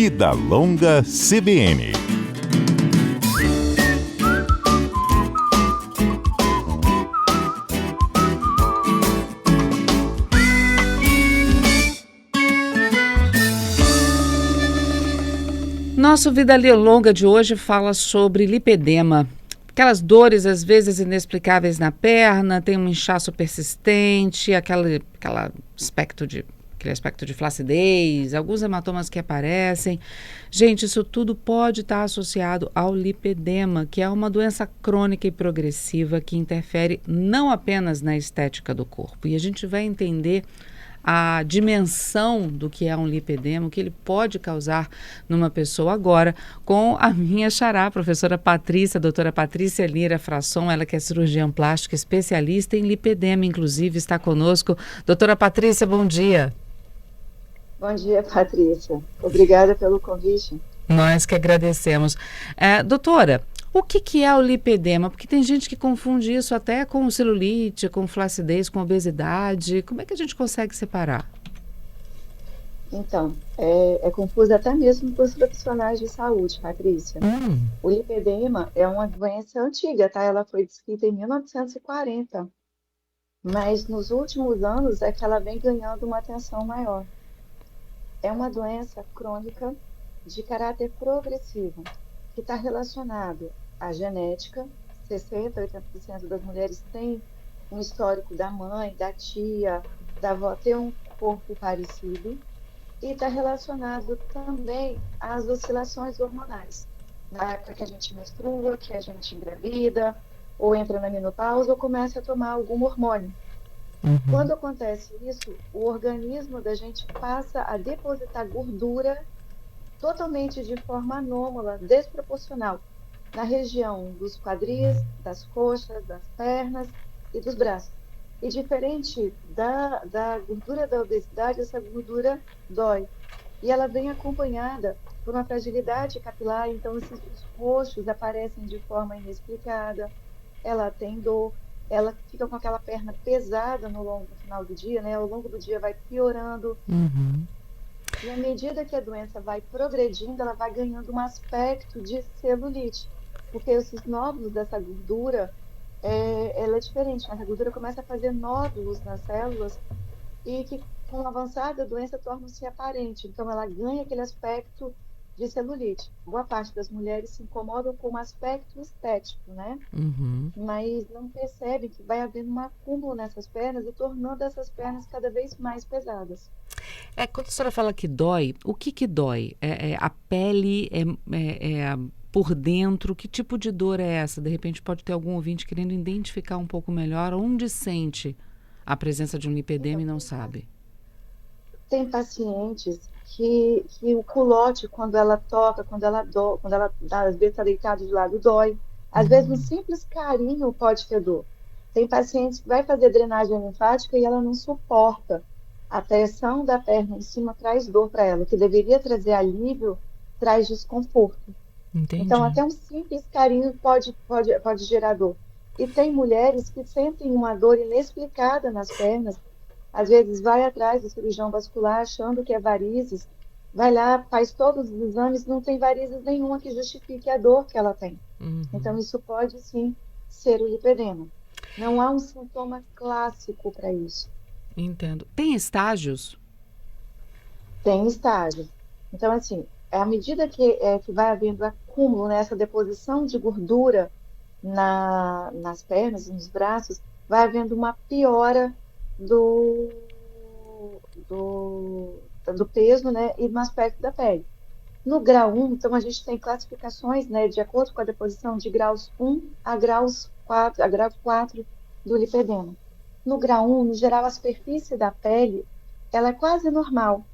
Vida Longa CBN. Nosso Vida Longa de hoje fala sobre lipedema. Aquelas dores, às vezes, inexplicáveis na perna, tem um inchaço persistente, aquele aspecto de flacidez, alguns hematomas que aparecem. Gente, isso tudo pode estar associado ao lipedema, que é uma doença crônica e progressiva que interfere não apenas na estética do corpo. E a gente vai entender a dimensão do que é um lipedema, o que ele pode causar numa pessoa agora, com a minha xará, a professora Patrícia, doutora Patrícia Lira Frasson, ela que é cirurgiã plástica, especialista em lipedema, inclusive, está conosco. Doutora Patrícia, bom dia. Bom dia, Patrícia. Obrigada pelo convite. Nós que agradecemos. Doutora, o que é o lipedema? Porque tem gente que confunde isso até com celulite, com flacidez, com obesidade. Como é que a gente consegue separar? Então, é confuso até mesmo para os profissionais de saúde, Patrícia. O lipedema é uma doença antiga, tá? Ela foi descrita em 1940, mas nos últimos anos é que ela vem ganhando uma atenção maior. É uma doença crônica de caráter progressivo, que está relacionado à genética. 60%, 80% das mulheres têm um histórico da mãe, da tia, da avó ter um corpo parecido, e está relacionado também às oscilações hormonais. Na época que a gente menstrua, que a gente engravida, ou entra na menopausa, ou começa a tomar algum hormônio. Quando acontece isso, o organismo da gente passa a depositar gordura totalmente de forma anômala, desproporcional, na região dos quadris, das coxas, das pernas e dos braços. E diferente da gordura da obesidade, essa gordura dói. E ela vem acompanhada por uma fragilidade capilar, então esses roxos aparecem de forma inexplicada, ela tem dor, ela fica com aquela perna pesada no final do dia, né? Ao longo do dia vai piorando. E à medida que a doença vai progredindo, ela vai ganhando um aspecto de celulite, porque esses nódulos dessa gordura, ela é diferente, né? A gordura começa a fazer nódulos nas células e que, com o avançar da doença, torna-se aparente. Então, ela ganha aquele aspecto de celulite. Boa parte das mulheres se incomodam com o aspecto estético, né? Mas não percebem que vai havendo um acúmulo nessas pernas e tornando essas pernas cada vez mais pesadas. Quando a senhora fala que dói, o que dói? A pele? Por dentro? Que tipo de dor é essa? De repente pode ter algum ouvinte querendo identificar um pouco melhor onde sente a presença de um lipedema e não sabe. Tem pacientes que o culote, quando ela toca, quando ela às vezes está deitado de lado, dói. Às vezes um simples carinho pode ter dor. Tem pacientes que vai fazer drenagem linfática e ela não suporta. A pressão da perna em cima traz dor para ela, que deveria trazer alívio, traz desconforto. Entendi. Então, até um simples carinho pode gerar dor. E tem mulheres que sentem uma dor inexplicada nas pernas, às vezes vai atrás do cirurgião vascular achando que é varizes, vai lá, faz todos os exames, não tem varizes nenhuma que justifique a dor que ela tem. Então, isso pode sim ser o lipedema. Não há um sintoma clássico para isso. Entendo. Tem estágios? Tem estágios. Então, assim, à medida que vai havendo acúmulo, né, essa deposição de gordura nas pernas, nos braços, vai havendo uma piora do peso, né, e no aspecto da pele. No grau 1, então a gente tem classificações, né, de acordo com a deposição de graus 1 a grau 4 do lipedema. No grau 1, no geral, a superfície da pele, ela é quase normal,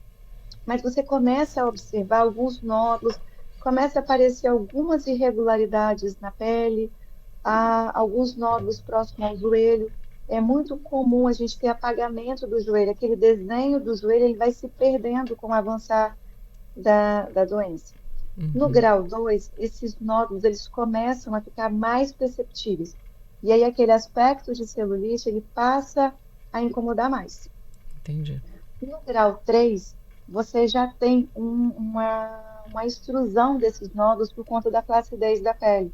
mas você começa a observar alguns nódulos, começa a aparecer algumas irregularidades na pele, alguns nódulos próximos ao joelho. É muito comum a gente ter apagamento do joelho, aquele desenho do joelho, ele vai se perdendo com o avançar da doença. No grau 2, esses nódulos, eles começam a ficar mais perceptíveis. E aí aquele aspecto de celulite, ele passa a incomodar mais. Entendi. No grau 3, você já tem um uma extrusão desses nódulos por conta da flacidez da pele.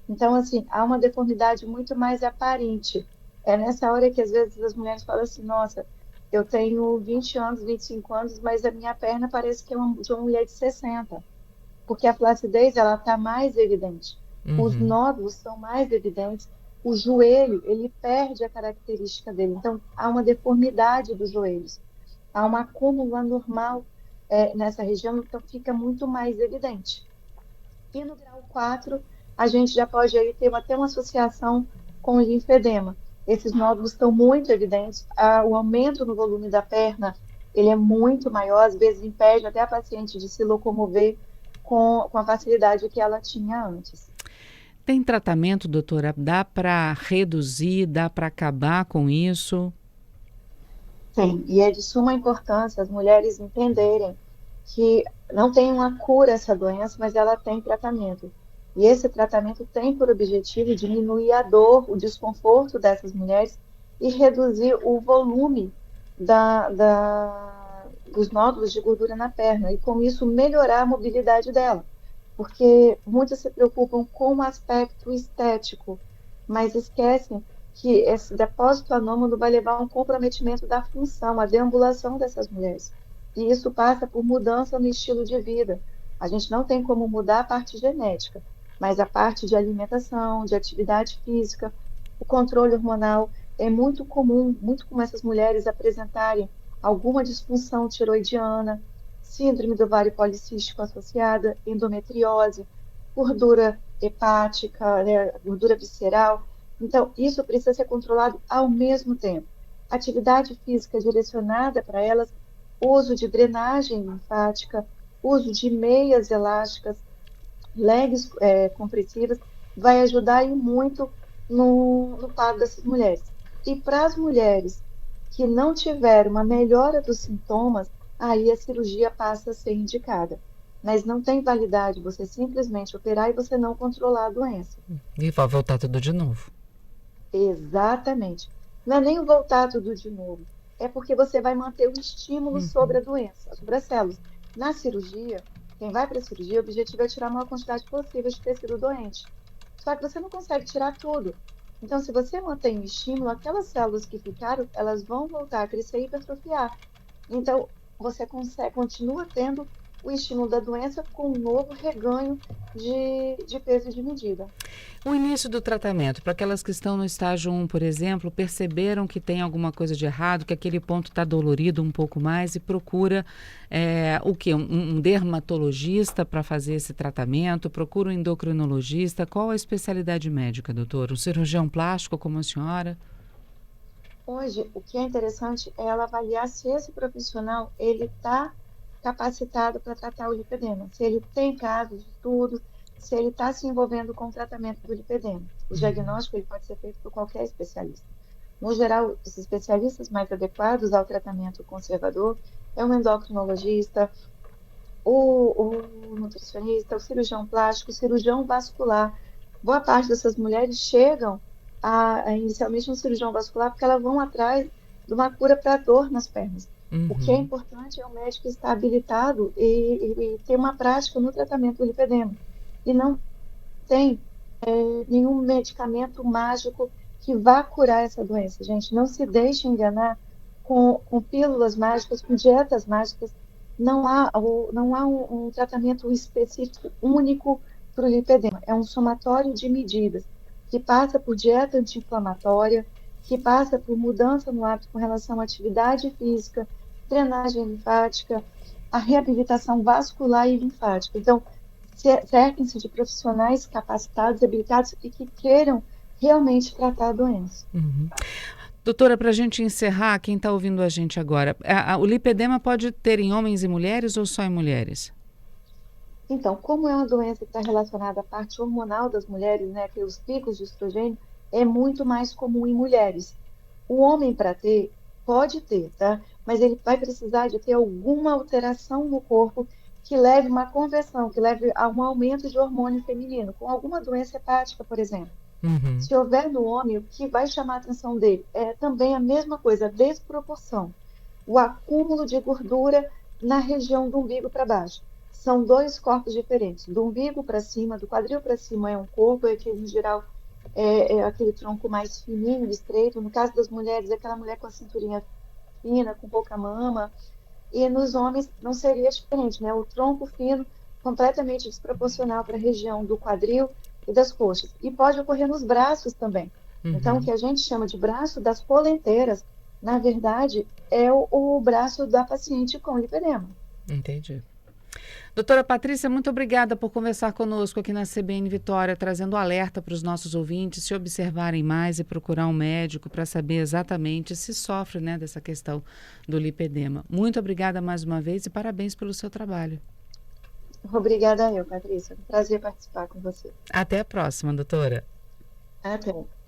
Então, assim, há uma deformidade muito mais aparente. É nessa hora que às vezes as mulheres falam assim, nossa, eu tenho 20 anos, 25 anos, mas a minha perna parece que é de uma mulher de 60, porque a flacidez ela está mais evidente. Os Uhum. nódulos são mais evidentes, o joelho, ele perde a característica dele. Então, há uma deformidade dos joelhos, há um acúmulo anormal nessa região, então fica muito mais evidente. E no grau 4 a gente já pode aí ter até uma associação com o linfedema. Esses nódulos estão muito evidentes, o aumento no volume da perna, ele é muito maior, às vezes impede até a paciente de se locomover com a facilidade que ela tinha antes. Tem tratamento, doutora? Dá para reduzir, dá para acabar com isso? Sim, e é de suma importância as mulheres entenderem que não tem uma cura essa doença, mas ela tem tratamento. E esse tratamento tem por objetivo diminuir a dor, o desconforto dessas mulheres e reduzir o volume dos nódulos de gordura na perna, e com isso melhorar a mobilidade dela. Porque muitas se preocupam com o aspecto estético, mas esquecem que esse depósito anômalo vai levar a um comprometimento da função, a deambulação dessas mulheres. E isso passa por mudança no estilo de vida. A gente não tem como mudar a parte genética, mas a parte de alimentação, de atividade física, o controle hormonal, é muito comum essas mulheres apresentarem alguma disfunção tiroidiana, síndrome do ovário policístico associada, endometriose, gordura hepática, né, gordura visceral. Então, isso precisa ser controlado ao mesmo tempo. Atividade física direcionada para elas, uso de drenagem linfática, uso de meias elásticas, legs compressivas, vai ajudar e muito no quadro dessas mulheres. E para as mulheres que não tiveram uma melhora dos sintomas, aí a cirurgia passa a ser indicada. Mas não tem validade você simplesmente operar e você não controlar a doença. E vai voltar tudo de novo. Exatamente. Não é nem o voltar tudo de novo. É porque você vai manter o estímulo sobre a doença, sobre as células. Na cirurgia, quem vai para a cirurgia, o objetivo é tirar a maior quantidade possível de tecido doente. Só que você não consegue tirar tudo. Então, se você mantém o estímulo, aquelas células que ficaram, elas vão voltar a crescer e hipertrofiar. Então, você continua tendo o estímulo da doença com um novo reganho de peso e de medida. O início do tratamento, para aquelas que estão no estágio 1, por exemplo, perceberam que tem alguma coisa de errado, que aquele ponto está dolorido um pouco mais e procura o quê? Um dermatologista para fazer esse tratamento, procura um endocrinologista. Qual a especialidade médica, doutor? Um cirurgião plástico como a senhora? Hoje, o que é interessante é ela avaliar se esse profissional ele está capacitado para tratar o lipedema, se ele tem casos de estudo, se ele está se envolvendo com o tratamento do lipedema. O diagnóstico ele pode ser feito por qualquer especialista. No geral, os especialistas mais adequados ao tratamento conservador é um endocrinologista, o nutricionista, o cirurgião plástico, o cirurgião vascular. Boa parte dessas mulheres chegam inicialmente no cirurgião vascular porque elas vão atrás de uma cura para a dor nas pernas. O que é importante é o médico estar habilitado e ter uma prática no tratamento do lipedema. E não tem nenhum medicamento mágico que vá curar essa doença, gente. Não se deixe enganar com pílulas mágicas, com dietas mágicas. Não há um tratamento específico único para o lipedema. É um somatório de medidas que passa por dieta anti-inflamatória, que passa por mudança no hábito com relação à atividade física, drenagem linfática, a reabilitação vascular e linfática. Então, cerquem-se de profissionais capacitados, habilitados e que queiram realmente tratar a doença. Doutora, para a gente encerrar, quem está ouvindo a gente agora, o lipedema pode ter em homens e mulheres ou só em mulheres? Então, como é uma doença que está relacionada à parte hormonal das mulheres, né, que os picos de estrogênio, é muito mais comum em mulheres. O homem, para ter, pode ter, tá? Mas ele vai precisar de ter alguma alteração no corpo que leve uma conversão, que leve a um aumento de hormônio feminino, com alguma doença hepática, por exemplo. Se houver no homem, o que vai chamar a atenção dele é também a mesma coisa, a desproporção. O acúmulo de gordura na região do umbigo para baixo. são dois corpos diferentes. Do umbigo para cima, do quadril para cima é um corpo, é que, em geral, é aquele tronco mais fininho, estreito. No caso das mulheres, é aquela mulher com a cinturinha fina, com pouca mama. E nos homens não seria diferente, né? O tronco fino, completamente desproporcional para a região do quadril e das coxas. E pode ocorrer nos braços também. Então, o que a gente chama de braço das polenteiras, na verdade, é o braço da paciente com lipedema. Entendi. Doutora Patrícia, muito obrigada por conversar conosco aqui na CBN Vitória, trazendo alerta para os nossos ouvintes se observarem mais e procurar um médico para saber exatamente se sofre, né, dessa questão do lipedema. Muito obrigada mais uma vez e parabéns pelo seu trabalho. Obrigada eu, Patrícia. Prazer participar com você. Até a próxima, doutora. Até.